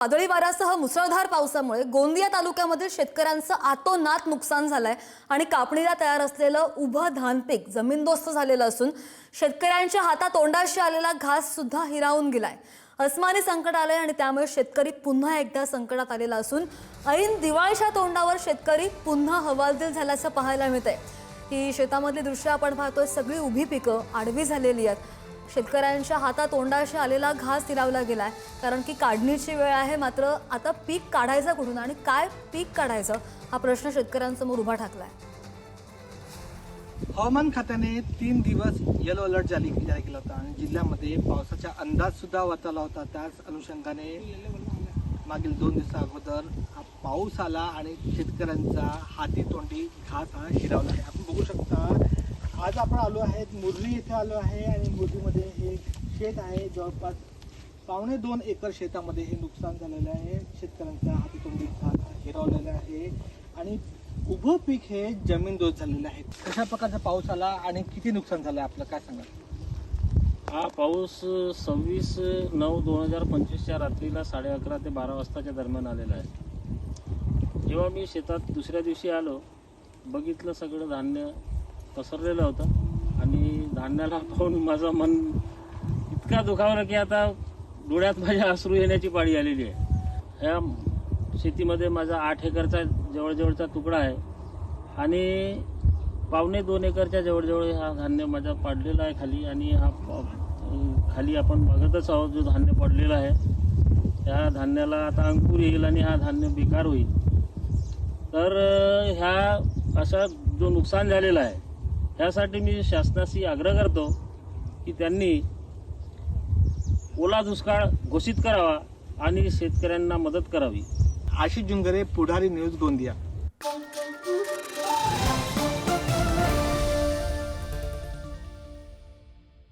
वादळी वाऱ्यासह मुसळधार पावसामुळे गोंदिया तालुक्यामध्ये शेतकऱ्यांचं आतोनात नुकसान झालंय आणि कापणीला तयार असलेलं उभं धान पीक जमीनदोस्त झालेलं असून शेतकऱ्यांच्या हातातोंडाशी आलेला घास सुद्धा हिरावून गेलाय। अस्मानी संकट आलंय आणि त्यामुळे शेतकरी पुन्हा एकदा संकटात आलेला असून ऐन दिवाळीच्या तोंडावर शेतकरी पुन्हा हवालदिल झाल्याचं पाहायला मिळतंय। ही शेतामधली दृश्य आपण पाहतोय, सगळी उभी पिकं आडवी झालेली आहेत। शेतकऱ्यांच्या हातातोंडाशी आलेला घास हिरावला गेलाय, कारण की काढणीची वेळ आहे। मात्र आता पीक काढायचं कुठून आणि काय पीक काढायचं हा प्रश्न शेतकऱ्यांसमोर उभा ठाकलाय। हवामान खात्याने 3 दिवस येलो अलर्ट जारी केला होता आणि जिल्ह्यामध्ये पावसाचा अंदाज सुद्धा वर्तवला होता। त्याच अनुषंगाने मागील 2 दिवसा अगोदर हा पाऊस आला आणि शेतकऱ्यांचा हाती तोंडी घास हा हिरावला आहे। आपण बघू शकता, आज आपण आलो आहे मुरली येथे आलो आहे आणि मुरलीमध्ये हे शेत आहे। जवळपास 2.25 एकर शेतामध्ये हे नुकसान झालेलं आहे। शेतकऱ्यांचा हाती तोंडी घास हिरावलेला आहे आणि उभं पीक हे जमीनदोस्त झालेलं आहे। कशा प्रकारचा पाऊस आला आणि किती नुकसान झालं आपलं काय सांगा? हा पाऊस 26/9/2025 च्या रात्रीला 11:30 ते 12 वाजताच्या दरम्यान आलेला आहे। जेव्हा मी शेतात दुसऱ्या दिवशी आलो, बघितलं सगळं धान्य पसरलेलं होतं आणि धान्याला पाहून माझं मन इतका दुखावलं की आता डोळ्यात माझ्या अश्रू येण्याची पाळी आलेली आहे। ह्या शेतीमध्ये माझा 8 एकरचा जवळजवळचा तुकडा आहे आणि 2.25 एकरच्या जवळजवळ हा धान्य माझा पडलेला आहे खाली। आणि हा खाली आपण बघतच आहोत, जो धान्य पडलेला आहे त्या धान्याला आता अंकुर येईल आणि हा धान्य बेकार होईल। तर ह्या असा जो नुकसान झालेला आहे त्यासाठी मी शासनाशी आग्रह करतो की त्यांनी ओला दुष्काळ घोषित करावा आणि शेतकऱ्यांना मदत करावी। आशिष जुंगरे, पुढारी न्यूज, गोंदिया।